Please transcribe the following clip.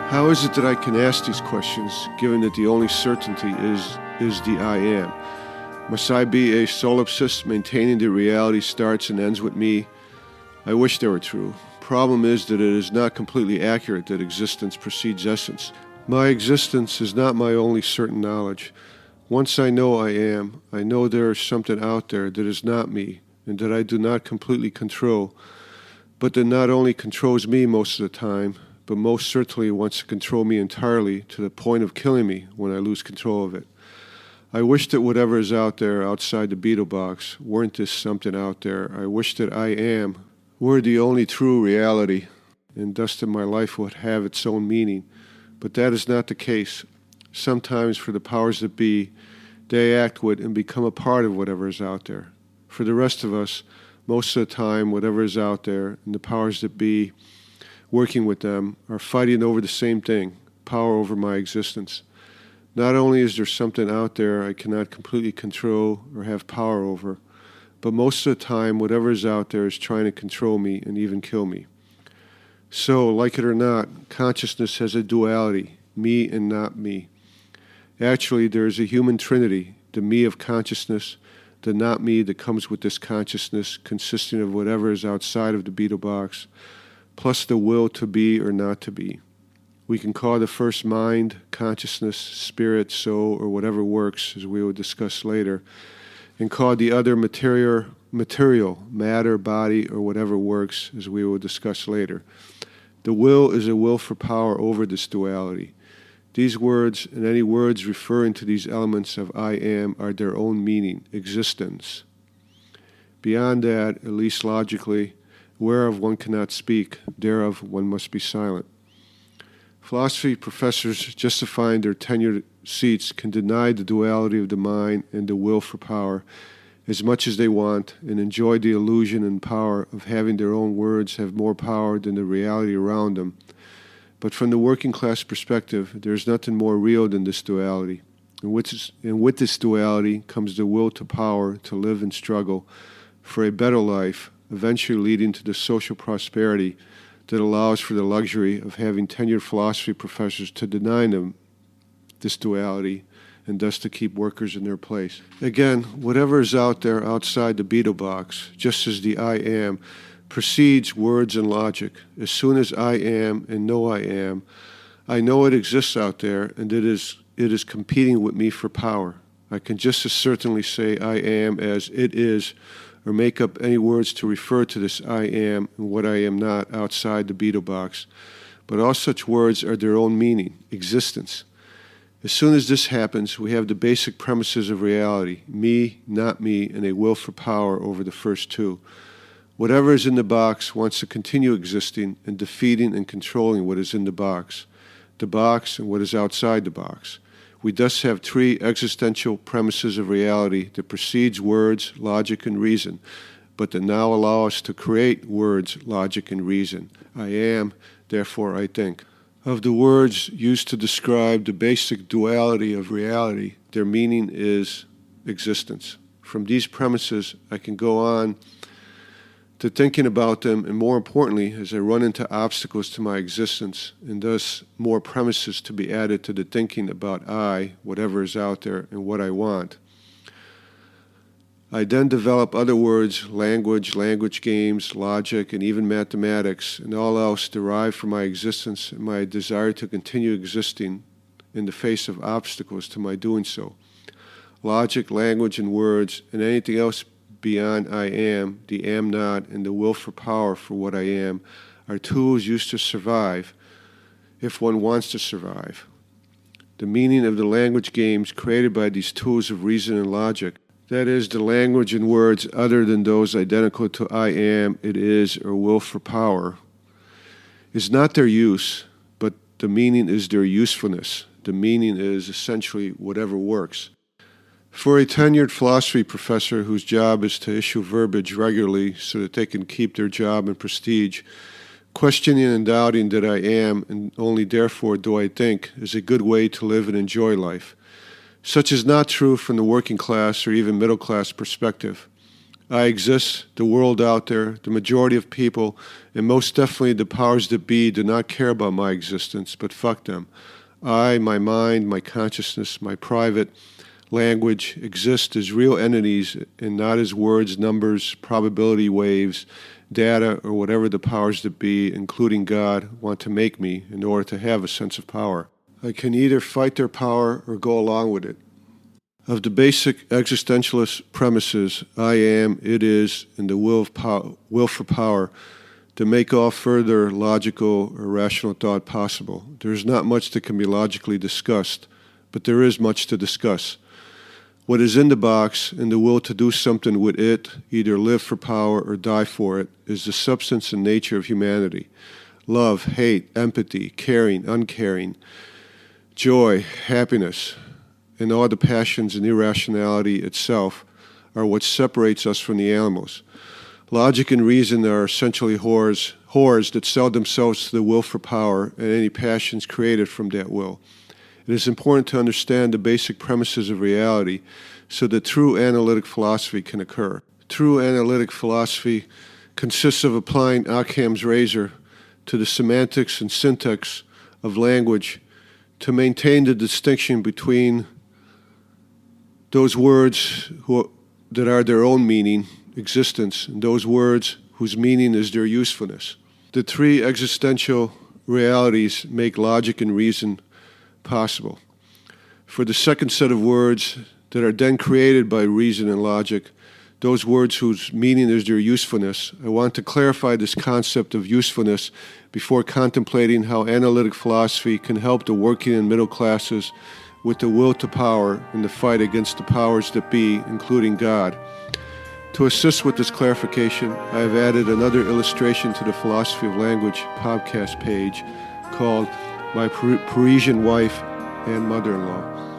How is it that I can ask these questions, given that the only certainty is the I am? Must I be a solipsist, maintaining that reality starts and ends with me? I wish they were true. Problem is that it is not completely accurate that existence precedes essence. My existence is not my only certain knowledge. Once I know I am, I know there is something out there that is not me, and that I do not completely control, but that not only controls me most of the time, but most certainly wants to control me entirely to the point of killing me when I lose control of it. I wish that whatever is out there outside the beetle box weren't this something out there. I wish that I am were the only true reality, and thus that my life would have its own meaning. But that is not the case. Sometimes for the powers that be, they act with and become a part of whatever is out there. For the rest of us, most of the time, whatever is out there and the powers that be working with them are fighting over the same thing, power over my existence. Not only is there something out there I cannot completely control or have power over, but most of the time whatever is out there is trying to control me and even kill me. So, like it or not, consciousness has a duality, me and not me. Actually, there is a human trinity, the me of consciousness, the not me that comes with this consciousness consisting of whatever is outside of the beetle box, plus the will to be or not to be. We can call the first mind, consciousness, spirit, soul, or whatever works, as we will discuss later, and call the other material, matter, body, or whatever works, as we will discuss later. The will is a will for power over this duality. These words, and any words referring to these elements of I am, are their own meaning, existence. Beyond that, at least logically, whereof one cannot speak, thereof one must be silent. Philosophy professors justifying their tenured seats can deny the duality of the mind and the will for power as much as they want and enjoy the illusion and power of having their own words have more power than the reality around them. But from the working class perspective, there is nothing more real than this duality. And with this duality comes the will to power to live and struggle for a better life, eventually leading to the social prosperity that allows for the luxury of having tenured philosophy professors to deny them this duality and thus to keep workers in their place. Again, whatever is out there outside the beetle box, just as the I am, precedes words and logic. As soon as I am and know I know it exists out there and it is competing with me for power. I can just as certainly say I am as it is, or make up any words to refer to this I am and what I am not outside the beetle box. But all such words are their own meaning, existence. As soon as this happens, we have the basic premises of reality, me, not me, and a will for power over the first two. Whatever is in the box wants to continue existing and defeating and controlling what is in the box and what is outside the box. We thus have three existential premises of reality that precedes words, logic, and reason, but that now allow us to create words, logic, and reason. I am, therefore I think. Of the words used to describe the basic duality of reality, their meaning is existence. From these premises, I can go on to thinking about them, and more importantly, as I run into obstacles to my existence, and thus more premises to be added to the thinking about I, whatever is out there, and what I want. I then develop other words, language games, logic, and even mathematics, and all else derived from my existence and my desire to continue existing in the face of obstacles to my doing so. Logic, language, and words, and anything else beyond I am, the am not, and the will for power for what I am, are tools used to survive, if one wants to survive. The meaning of the language games created by these tools of reason and logic, that is, the language and words other than those identical to I am, it is, or will for power, is not their use, but the meaning is their usefulness. The meaning is essentially whatever works. For a tenured philosophy professor whose job is to issue verbiage regularly so that they can keep their job and prestige, questioning and doubting that I am, and only therefore do I think, is a good way to live and enjoy life. Such is not true from the working class or even middle class perspective. I exist, the world out there, the majority of people, and most definitely the powers that be do not care about my existence, but fuck them. I, my mind, my consciousness, my private language exist as real entities and not as words, numbers, probability waves, data, or whatever the powers that be, including God, want to make me in order to have a sense of power. I can either fight their power or go along with it. Of the basic existentialist premises, I am, it is, and the will for power to make all further logical or rational thought possible. There is not much that can be logically discussed, but there is much to discuss. What is in the box and the will to do something with it, either live for power or die for it, is the substance and nature of humanity. Love, hate, empathy, caring, uncaring, joy, happiness, and all the passions and irrationality itself are what separates us from the animals. Logic and reason are essentially whores that sell themselves to the will for power and any passions created from that will. It is important to understand the basic premises of reality so that true analytic philosophy can occur. True analytic philosophy consists of applying Occam's razor to the semantics and syntax of language to maintain the distinction between those words that are their own meaning, existence, and those words whose meaning is their usefulness. The three existential realities make logic and reason possible. For the second set of words that are then created by reason and logic, those words whose meaning is their usefulness, I want to clarify this concept of usefulness before contemplating how analytic philosophy can help the working and middle classes with the will to power in the fight against the powers that be, including God. To assist with this clarification, I have added another illustration to the Philosophy of Language podcast page called My Parisian Wife and Mother-in-Law.